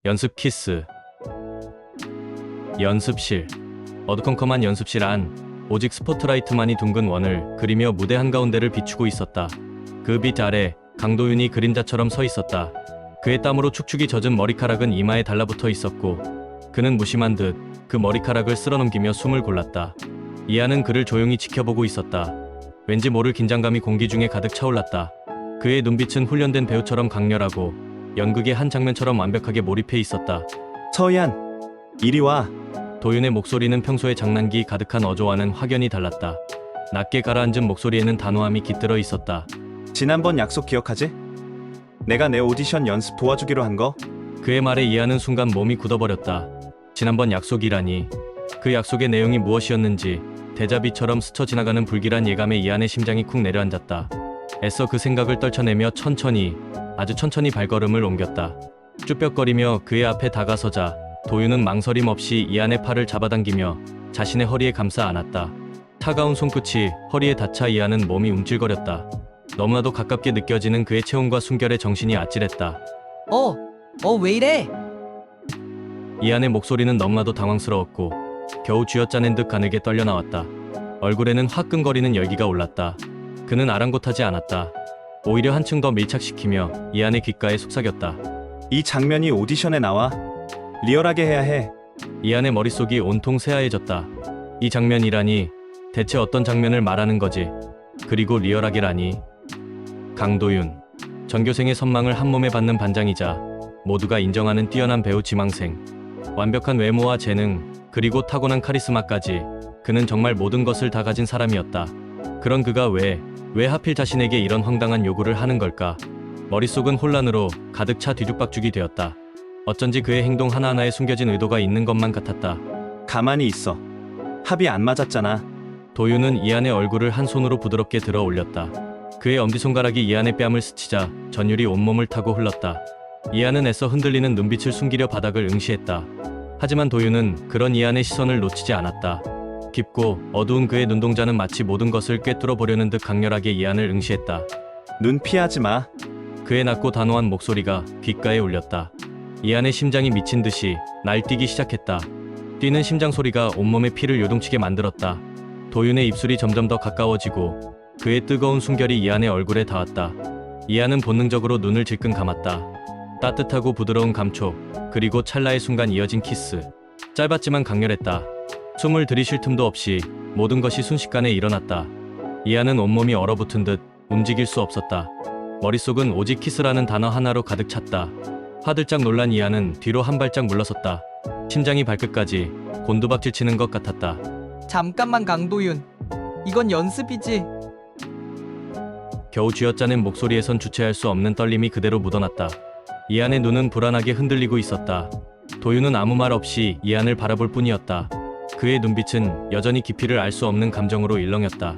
연습 키스. 연습실. 어두컴컴한 연습실 안, 오직 스포트라이트만이 둥근 원을 그리며 무대 한가운데를 비추고 있었다. 그 빛 아래 강도윤이 그림자처럼 서 있었다. 그의 땀으로 축축이 젖은 머리카락은 이마에 달라붙어 있었고 그는 무심한 듯 그 머리카락을 쓸어넘기며 숨을 골랐다. 이하는 그를 조용히 지켜보고 있었다. 왠지 모를 긴장감이 공기 중에 가득 차올랐다. 그의 눈빛은 훈련된 배우처럼 강렬하고 연극의 한 장면처럼 완벽하게 몰입해 있었다. 서희안, 이리 와. 도윤의 목소리는 평소의 장난기 가득한 어조와는 확연히 달랐다. 낮게 가라앉은 목소리에는 단호함이 깃들어 있었다. 지난번 약속 기억하지? 내가 내 오디션 연습 도와주기로 한 거? 그의 말에 이하는 순간 몸이 굳어버렸다. 지난번 약속이라니. 그 약속의 내용이 무엇이었는지 대자비처럼 스쳐 지나가는 불길한 예감에 이하의 심장이 쿵 내려앉았다. 애써 그 생각을 떨쳐내며 천천히, 아주 천천히 발걸음을 옮겼다. 쭈뼛거리며 그의 앞에 다가서자 도윤은 망설임 없이 이하의 팔을 잡아당기며 자신의 허리에 감싸 안았다. 차가운 손끝이 허리에 닿자 이하는 몸이 움찔거렸다. 너무나도 가깝게 느껴지는 그의 체온과 숨결에 정신이 아찔했다. 왜 이래? 이하의 목소리는 너무나도 당황스러웠고 겨우 쥐어짜낸 듯 가늘게 떨려 나왔다. 얼굴에는 화끈거리는 열기가 올랐다. 그는 아랑곳하지 않았다. 오히려 한층 더 밀착시키며 이하의 귓가에 속삭였다. 이 장면이 오디션에 나와. 리얼하게 해야 해. 이하의 머릿속이 온통 새하얘졌다. 이 장면이라니, 대체 어떤 장면을 말하는 거지? 그리고 리얼하게라니. 강도윤, 전교생의 선망을 한몸에 받는 반장이자 모두가 인정하는 뛰어난 배우 지망생. 완벽한 외모와 재능, 그리고 타고난 카리스마까지 그는 정말 모든 것을 다 가진 사람이었다. 그런 그가 왜 하필 자신에게 이런 황당한 요구를 하는 걸까? 머릿속은 혼란으로 가득 차 뒤죽박죽이 되었다. 어쩐지 그의 행동 하나하나에 숨겨진 의도가 있는 것만 같았다. 가만히 있어. 합이 안 맞았잖아. 도윤은 이한의 얼굴을 한 손으로 부드럽게 들어 올렸다. 그의 엄지손가락이 이한의 뺨을 스치자 전율이 온몸을 타고 흘렀다. 이한은 애써 흔들리는 눈빛을 숨기려 바닥을 응시했다. 하지만 도윤은 그런 이한의 시선을 놓치지 않았다. 깊고 어두운 그의 눈동자는 마치 모든 것을 꿰뚫어 보려는 듯 강렬하게 이한을 응시했다. 눈 피하지 마. 그의 낮고 단호한 목소리가 귓가에 울렸다. 이한의 심장이 미친 듯이 날뛰기 시작했다. 뛰는 심장 소리가 온몸에 피를 요동치게 만들었다. 도윤의 입술이 점점 더 가까워지고 그의 뜨거운 숨결이 이한의 얼굴에 닿았다. 이한은 본능적으로 눈을 질끈 감았다. 따뜻하고 부드러운 감촉, 그리고 찰나의 순간 이어진 키스. 짧았지만 강렬했다. 숨을 들이쉴 틈도 없이 모든 것이 순식간에 일어났다. 이한은 온몸이 얼어붙은 듯 움직일 수 없었다. 머릿속은 오직 키스라는 단어 하나로 가득 찼다. 화들짝 놀란 이한은 뒤로 한 발짝 물러섰다. 심장이 발끝까지 곤두박질 치는 것 같았다. 잠깐만 강도윤. 이건 연습이지. 겨우 쥐어짜낸 목소리에선 주체할 수 없는 떨림이 그대로 묻어났다. 이한의 눈은 불안하게 흔들리고 있었다. 도윤은 아무 말 없이 이한을 바라볼 뿐이었다. 그의 눈빛은 여전히 깊이를 알 수 없는 감정으로 일렁였다.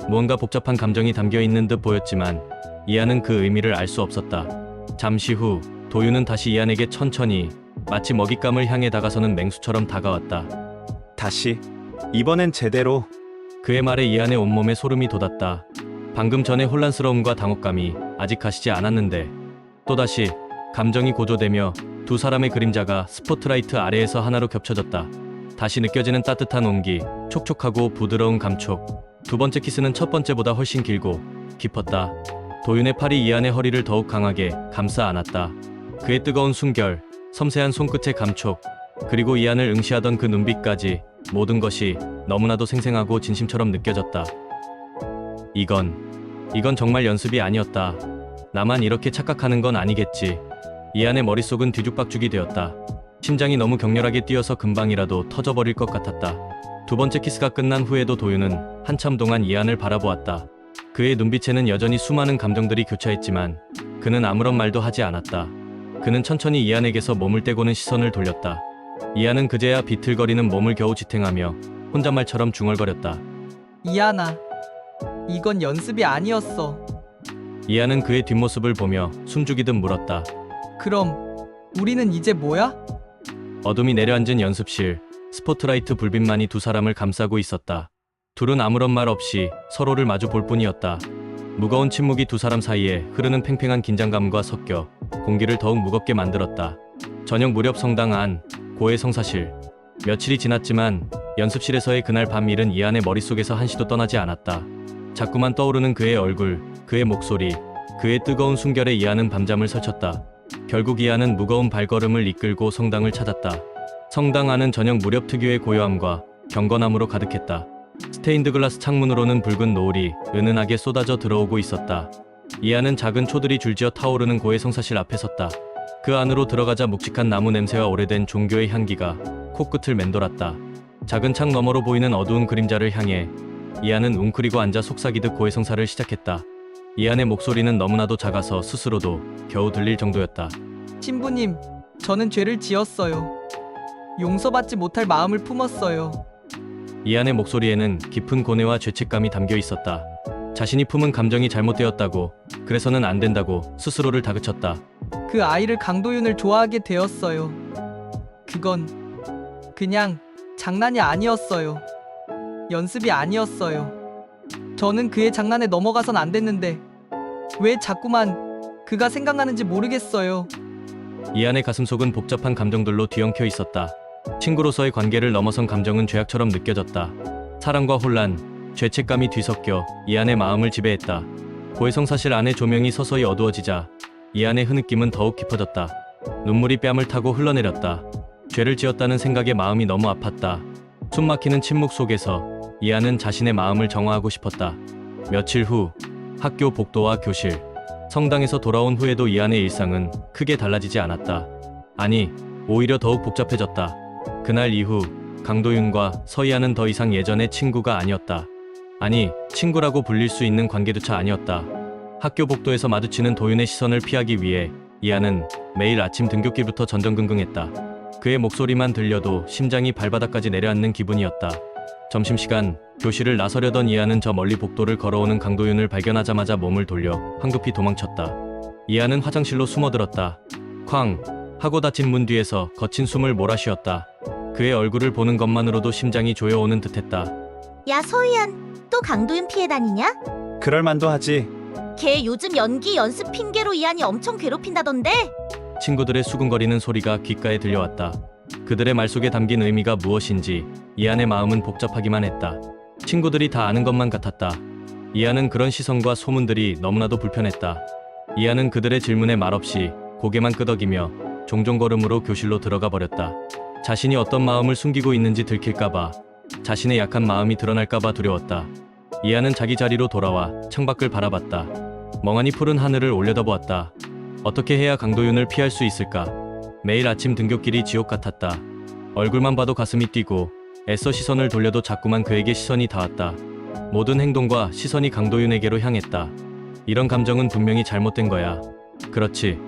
무언가 복잡한 감정이 담겨있는 듯 보였지만 이한은 그 의미를 알 수 없었다. 잠시 후 도윤은 다시 이한에게 천천히, 마치 먹잇감을 향해 다가서는 맹수처럼 다가왔다. 다시. 이번엔 제대로. 그의 말에 이한의 온몸에 소름이 돋았다. 방금 전의 혼란스러움과 당혹감이 아직 가시지 않았는데 또다시 감정이 고조되며 두 사람의 그림자가 스포트라이트 아래에서 하나로 겹쳐졌다. 다시 느껴지는 따뜻한 온기, 촉촉하고 부드러운 감촉. 두 번째 키스는 첫 번째보다 훨씬 길고 깊었다. 도윤의 팔이 이한의 허리를 더욱 강하게 감싸 안았다. 그의 뜨거운 숨결, 섬세한 손끝의 감촉, 그리고 이한을 응시하던 그 눈빛까지 모든 것이 너무나도 생생하고 진심처럼 느껴졌다. 이건 정말 연습이 아니었다. 나만 이렇게 착각하는 건 아니겠지. 이한의 머릿속은 뒤죽박죽이 되었다. 심장이 너무 격렬하게 뛰어서 금방이라도 터져버릴 것 같았다. 두 번째 키스가 끝난 후에도 도윤은 한참 동안 이한을 바라보았다. 그의 눈빛에는 여전히 수많은 감정들이 교차했지만 그는 아무런 말도 하지 않았다. 그는 천천히 이한에게서 몸을 떼고는 시선을 돌렸다. 이한은 그제야 비틀거리는 몸을 겨우 지탱하며 혼잣말처럼 중얼거렸다. 이하나, 이건 연습이 아니었어. 이한은 그의 뒷모습을 보며 숨죽이듯 물었다. 그럼 우리는 이제 뭐야? 어둠이 내려앉은 연습실, 스포트라이트 불빛만이 두 사람을 감싸고 있었다. 둘은 아무런 말 없이 서로를 마주 볼 뿐이었다. 무거운 침묵이 두 사람 사이에 흐르는 팽팽한 긴장감과 섞여 공기를 더욱 무겁게 만들었다. 저녁 무렵 성당 안 고해 성사실. 며칠이 지났지만 연습실에서의 그날 밤 일은 이안의 머릿속에서 한시도 떠나지 않았다. 자꾸만 떠오르는 그의 얼굴, 그의 목소리, 그의 뜨거운 숨결에 이안은 밤잠을 설쳤다. 결국 이안은 무거운 발걸음을 이끌고 성당을 찾았다. 성당 안은 저녁 무렵 특유의 고요함과 경건함으로 가득했다. 스테인드 글라스 창문으로는 붉은 노을이 은은하게 쏟아져 들어오고 있었다. 이안은 작은 초들이 줄지어 타오르는 고해 성사실 앞에 섰다. 그 안으로 들어가자 묵직한 나무 냄새와 오래된 종교의 향기가 코끝을 맴돌았다. 작은 창 너머로 보이는 어두운 그림자를 향해 이안은 웅크리고 앉아 속삭이듯 고해 성사를 시작했다. 이안의 목소리는 너무나도 작아서 스스로도 겨우 들릴 정도였다. 신부님, 저는 죄를 지었어요. 용서받지 못할 마음을 품었어요. 이안의 목소리에는 깊은 고뇌와 죄책감이 담겨 있었다. 자신이 품은 감정이 잘못되었다고, 그래서는 안 된다고 스스로를 다그쳤다. 그 아이를 강도윤을 좋아하게 되었어요. 그건 그냥 장난이 아니었어요. 연습이 아니었어요. 저는 그의 장난에 넘어가선 안 됐는데 왜 자꾸만 그가 생각나는지 모르겠어요. 이안의 가슴속은 복잡한 감정들로 뒤엉켜 있었다. 친구로서의 관계를 넘어선 감정은 죄악처럼 느껴졌다. 사랑과 혼란, 죄책감이 뒤섞여 이안의 마음을 지배했다. 고해성사실 안의 조명이 서서히 어두워지자 이안의 흐느낌은 더욱 깊어졌다. 눈물이 뺨을 타고 흘러내렸다. 죄를 지었다는 생각에 마음이 너무 아팠다. 숨막히는 침묵 속에서 이안은 자신의 마음을 정화하고 싶었다. 며칠 후 학교 복도와 교실, 성당에서 돌아온 후에도 이안의 일상은 크게 달라지지 않았다. 아니, 오히려 더욱 복잡해졌다. 그날 이후 강도윤과 서이안은 더 이상 예전의 친구가 아니었다. 아니, 친구라고 불릴 수 있는 관계조차 아니었다. 학교 복도에서 마주치는 도윤의 시선을 피하기 위해 이안은 매일 아침 등굣길부터 전전긍긍했다. 그의 목소리만 들려도 심장이 발바닥까지 내려앉는 기분이었다. 점심시간, 교실을 나서려던 이안은 저 멀리 복도를 걸어오는 강도윤을 발견하자마자 몸을 돌려 황급히 도망쳤다. 이안은 화장실로 숨어들었다. 쾅! 하고 닫힌 문 뒤에서 거친 숨을 몰아쉬었다. 그의 얼굴을 보는 것만으로도 심장이 조여오는 듯했다. 야, 서희안, 또 강도윤 피해 다니냐? 그럴만도 하지. 걔 요즘 연기 연습 핑계로 이한이 엄청 괴롭힌다던데? 친구들의 수근거리는 소리가 귓가에 들려왔다. 그들의 말 속에 담긴 의미가 무엇인지 이안의 마음은 복잡하기만 했다. 친구들이 다 아는 것만 같았다. 이안은 그런 시선과 소문들이 너무나도 불편했다. 이안은 그들의 질문에 말없이 고개만 끄덕이며 종종 걸음으로 교실로 들어가 버렸다. 자신이 어떤 마음을 숨기고 있는지 들킬까봐, 자신의 약한 마음이 드러날까봐 두려웠다. 이안은 자기 자리로 돌아와 창밖을 바라봤다. 멍하니 푸른 하늘을 올려다보았다. 어떻게 해야 강도윤을 피할 수 있을까? 매일 아침 등굣길이 지옥 같았다. 얼굴만 봐도 가슴이 뛰고 애써 시선을 돌려도 자꾸만 그에게 시선이 닿았다. 모든 행동과 시선이 강도윤에게로 향했다. 이런 감정은 분명히 잘못된 거야. 그렇지.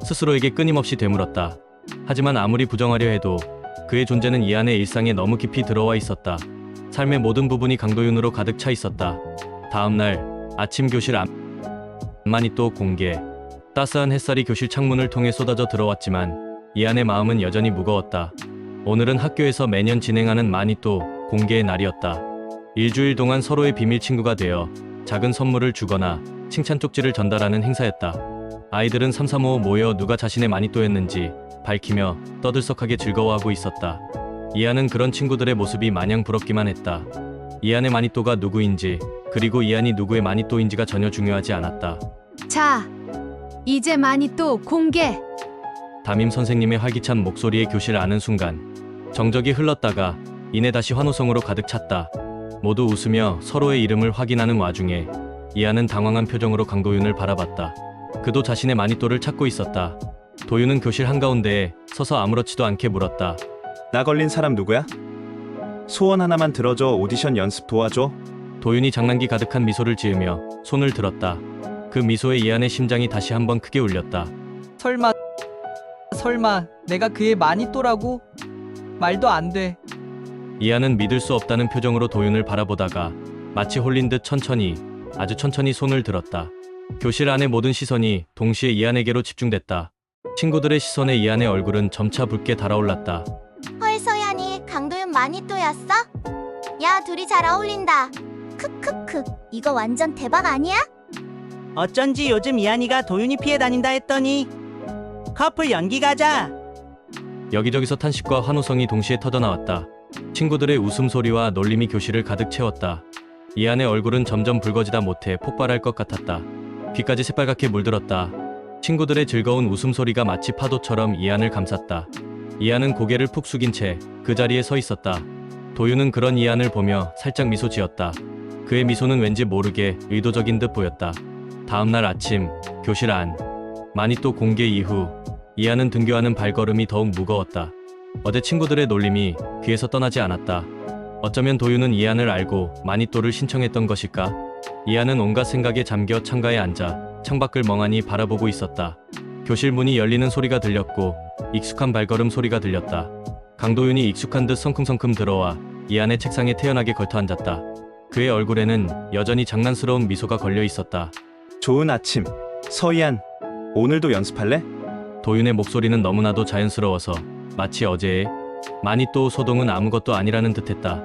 스스로에게 끊임없이 되물었다. 하지만 아무리 부정하려 해도 그의 존재는 이안의 일상에 너무 깊이 들어와 있었다. 삶의 모든 부분이 강도윤으로 가득 차 있었다. 다음 날 아침 교실 안만이 또 공개. 따스한 햇살이 교실 창문을 통해 쏟아져 들어왔지만 이안의 마음은 여전히 무거웠다. 오늘은 학교에서 매년 진행하는 마니또 공개의 날이었다. 일주일 동안 서로의 비밀 친구가 되어 작은 선물을 주거나 칭찬 쪽지를 전달하는 행사였다. 아이들은 삼삼오오 모여 누가 자신의 마니또였는지 밝히며 떠들썩하게 즐거워하고 있었다. 이안은 그런 친구들의 모습이 마냥 부럽기만 했다. 이안의 마니또가 누구인지, 그리고 이안이 누구의 마니또인지가 전혀 중요하지 않았다. 자, 이제 마니또 공개. 담임 선생님의 활기찬 목소리에 교실 아는 순간 정적이 흘렀다가 이내 다시 환호성으로 가득 찼다. 모두 웃으며 서로의 이름을 확인하는 와중에 이안은 당황한 표정으로 강도윤을 바라봤다. 그도 자신의 마니또를 찾고 있었다. 도윤은 교실 한가운데에 서서 아무렇지도 않게 물었다. 나 걸린 사람 누구야? 소원 하나만 들어줘. 오디션 연습 도와줘. 도윤이 장난기 가득한 미소를 지으며 손을 들었다. 그 미소에 이안의 심장이 다시 한번 크게 울렸다. 설마 내가 그의 마니또라고? 말도 안 돼. 이안은 믿을 수 없다는 표정으로 도윤을 바라보다가 마치 홀린 듯 천천히, 아주 천천히 손을 들었다. 교실 안의 모든 시선이 동시에 이안에게로 집중됐다. 친구들의 시선에 이안의 얼굴은 점차 붉게 달아올랐다. 헐, 서희안이 강도윤 마니또였어? 야, 둘이 잘 어울린다. 크크크, 이거 완전 대박 아니야? 어쩐지 요즘 이한이가 도윤이 피해 다닌다 했더니 커플 연기 가자. 여기저기서 탄식과 환호성이 동시에 터져나왔다. 친구들의 웃음소리와 놀림이 교실을 가득 채웠다. 이안의 얼굴은 점점 붉어지다 못해 폭발할 것 같았다. 귀까지 새빨갛게 물들었다. 친구들의 즐거운 웃음소리가 마치 파도처럼 이안을 감쌌다. 이안은 고개를 푹 숙인 채 그 자리에 서 있었다. 도윤은 그런 이안을 보며 살짝 미소 지었다. 그의 미소는 왠지 모르게 의도적인 듯 보였다. 다음날 아침, 교실 안. 마니또 공개 이후 이안은 등교하는 발걸음이 더욱 무거웠다. 어제 친구들의 놀림이 귀에서 떠나지 않았다. 어쩌면 도윤은 이안을 알고 마니또를 신청했던 것일까? 이안은 온갖 생각에 잠겨 창가에 앉아 창밖을 멍하니 바라보고 있었다. 교실 문이 열리는 소리가 들렸고 익숙한 발걸음 소리가 들렸다. 강도윤이 익숙한 듯 성큼성큼 들어와 이안의 책상에 태연하게 걸터 앉았다. 그의 얼굴에는 여전히 장난스러운 미소가 걸려 있었다. 좋은 아침. 서이안, 오늘도 연습할래? 도윤의 목소리는 너무나도 자연스러워서 마치 어제의 마니또 소동은 아무것도 아니라는 듯했다.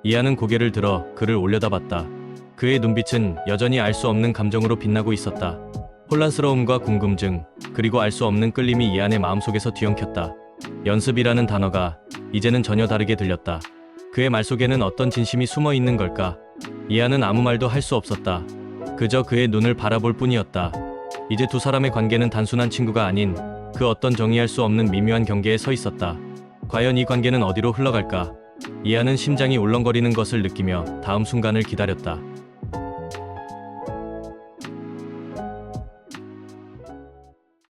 이안은 고개를 들어 그를 올려다봤다. 그의 눈빛은 여전히 알 수 없는 감정으로 빛나고 있었다. 혼란스러움과 궁금증, 그리고 알 수 없는 끌림이 이안의 마음속에서 뒤엉켰다. 연습이라는 단어가 이제는 전혀 다르게 들렸다. 그의 말 속에는 어떤 진심이 숨어 있는 걸까? 이안은 아무 말도 할 수 없었다. 그저 그의 눈을 바라볼 뿐이었다. 이제 두 사람의 관계는 단순한 친구가 아닌 그 어떤 정의할 수 없는 미묘한 경계에 서 있었다. 과연 이 관계는 어디로 흘러갈까? 이안은 심장이 울렁거리는 것을 느끼며 다음 순간을 기다렸다.